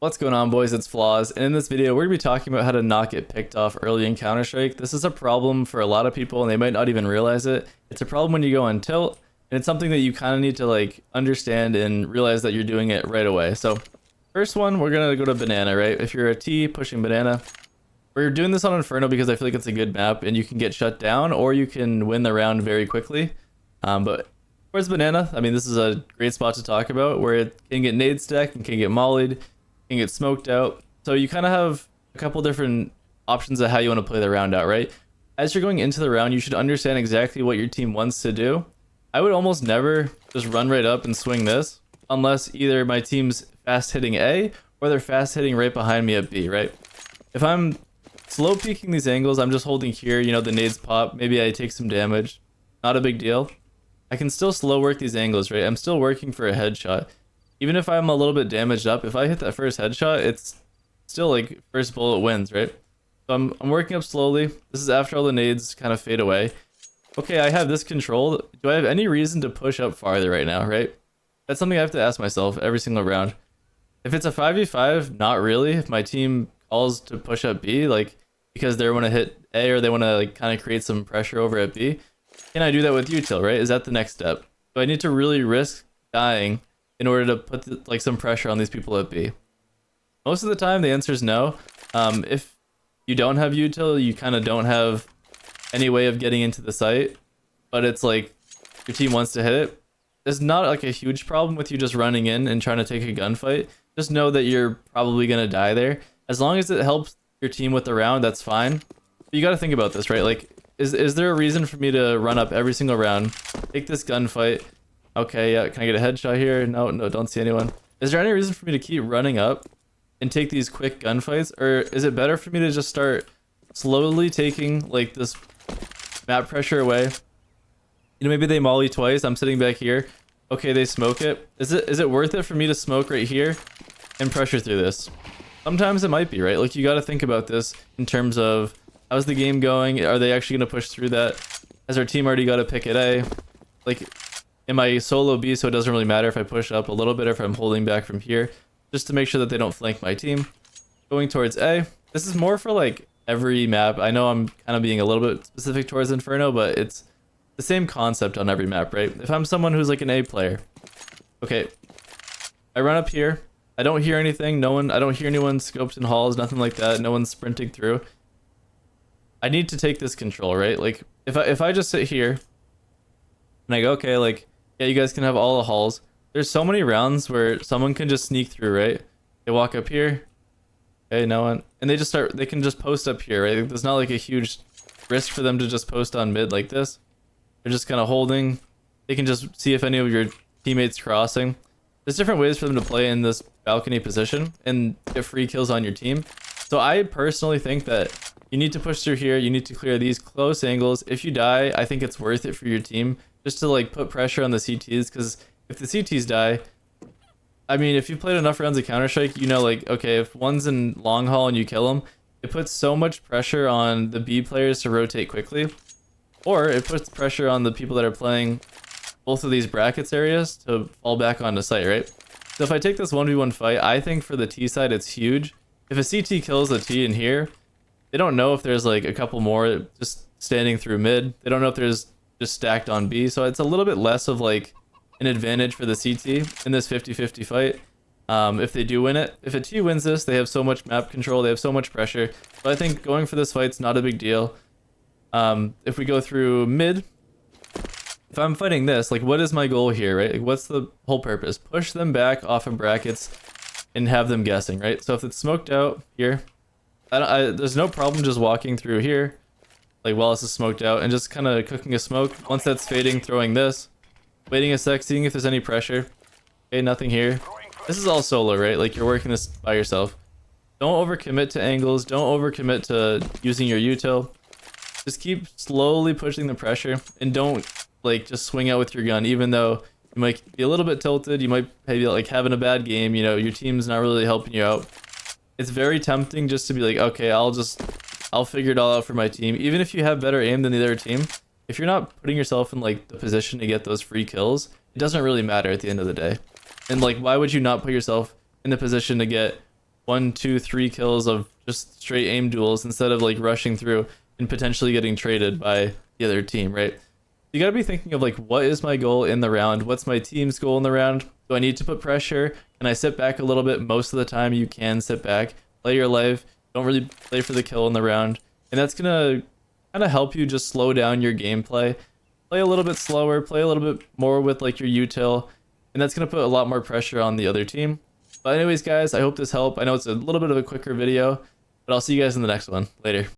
What's going on, boys? It's Flaws, and in this video we're going to be talking about how to not get picked off early in Counter-Strike. This is a problem for a lot of people and they might not even realize it. It's a problem when you go on tilt, and it's something that you kind of need to understand and realize that you're doing it right away. So first one, we're going to go to Banana, right? If you're a T pushing Banana, we're doing this on Inferno because I feel like it's a good map and you can get shut down or you can win the round very quickly. But where's Banana? I mean, this is a great spot to talk about where it can get nade stacked and can get mollied, can get smoked out. So you kind of have a couple different options of how you want to play the round out, right? As you're going into the round, you should understand exactly what your team wants to do. I would almost never just run right up and swing this unless either my team's fast hitting A or they're fast hitting right behind me at B, right? If I'm slow peeking these angles, I'm just holding here, you know, the nades pop, maybe I take some damage, not a big deal. I can still slow work these angles, right? I'm still working for a headshot. Even if I'm a little bit damaged up, if I hit that first headshot, it's still like first bullet wins, right? So I'm working up slowly. This is after all the nades kind of fade away. Okay, I have this control. Do I have any reason to push up farther right now, right? That's something I have to ask myself every single round. If it's a 5v5, not really. If my team calls to push up B, like because they want to hit A or they want to like kind of create some pressure over at B, can I do that with util, right? Is that the next step? Do I need to really risk dying in order to put like some pressure on these people at B? Most of the time the answer is no. If you don't have util, you kind of don't have any way of getting into the site, but it's like your team wants to hit it. There's not like a huge problem with you just running in and trying to take a gunfight. Just know that you're probably gonna die there. As long as it helps your team with the round, that's fine. But you got to think about this, right? Like, is there a reason for me to run up every single round, take this gunfight? Okay, yeah, can I get a headshot here? No, don't see anyone. Is there any reason for me to keep running up and take these quick gunfights? Or is it better for me to just start slowly taking like this map pressure away? You know, maybe they molly twice, I'm sitting back here. Okay, they smoke it. Is it worth it for me to smoke right here and pressure through this? Sometimes it might be, right? Like, you got to think about this in terms of how's the game going? Are they actually going to push through that? Has our team already got to pick at A? Like, am I solo B, so it doesn't really matter if I push up a little bit or if I'm holding back from here, just to make sure that they don't flank my team. Going towards A. This is more for like every map. I know I'm kind of being a little bit specific towards Inferno, but it's the same concept on every map, right? If I'm someone who's like an A player, okay, I run up here. I don't hear anything. I don't hear anyone scoped in halls, nothing like that. No one's sprinting through. I need to take this control, right? Like, if I just sit here and I go, okay, like, yeah, you guys can have all the halls. There's so many rounds where someone can just sneak through, right? They walk up here. Okay, no one. And they can just post up here, right? There's not like a huge risk for them to just post on mid like this. They're just kind of holding. They can just see if any of your teammates crossing. There's different ways for them to play in this balcony position and get free kills on your team. So I personally think that you need to push through here. You need to clear these close angles. If you die, I think it's worth it for your team just to like put pressure on the CTs, because if the CTs die, I mean, if you played enough rounds of Counter-Strike, you know, like, okay, if one's in long haul and you kill them, it puts so much pressure on the B players to rotate quickly, or it puts pressure on the people that are playing both of these brackets areas to fall back onto site, right? So if I take this 1v1 fight, I think for the T side, it's huge. If a CT kills a T in here, they don't know if there's like a couple more just standing through mid. They don't know if there's just stacked on B. So it's a little bit less of like an advantage for the CT in this 50-50 fight. If they do win it. If a T wins this, they have so much map control, they have so much pressure. But I think going for this fight's not a big deal. If we go through mid, if I'm fighting this, like, what is my goal here, right? Like, what's the whole purpose? Push them back off of brackets and have them guessing, right? So if it's smoked out here, there's no problem just walking through here, like while this is smoked out, and just kind of cooking a smoke. Once that's fading, throwing this, waiting a sec, seeing if there's any pressure. Okay, nothing here. This is all solo, right? Like, you're working this by yourself. Don't overcommit to angles. Don't overcommit to using your util. Just keep slowly pushing the pressure, and don't like just swing out with your gun, even though you might be a little bit tilted. You might be like having a bad game, you know, your team's not really helping you out. It's very tempting just to be like, okay, I'll figure it all out for my team. Even if you have better aim than the other team, if you're not putting yourself in like the position to get those free kills, it doesn't really matter at the end of the day. And like, why would you not put yourself in the position to get one, two, three kills of just straight aim duels instead of like rushing through and potentially getting traded by the other team, right? You got to be thinking of like, what is my goal in the round? What's my team's goal in the round? Do I need to put pressure? Can I sit back a little bit? Most of the time you can sit back, play your life, don't really play for the kill in the round. And that's going to kind of help you just slow down your gameplay. Play a little bit slower, play a little bit more with like your util, and that's going to put a lot more pressure on the other team. But anyways, guys, I hope this helped. I know it's a little bit of a quicker video, but I'll see you guys in the next one. Later.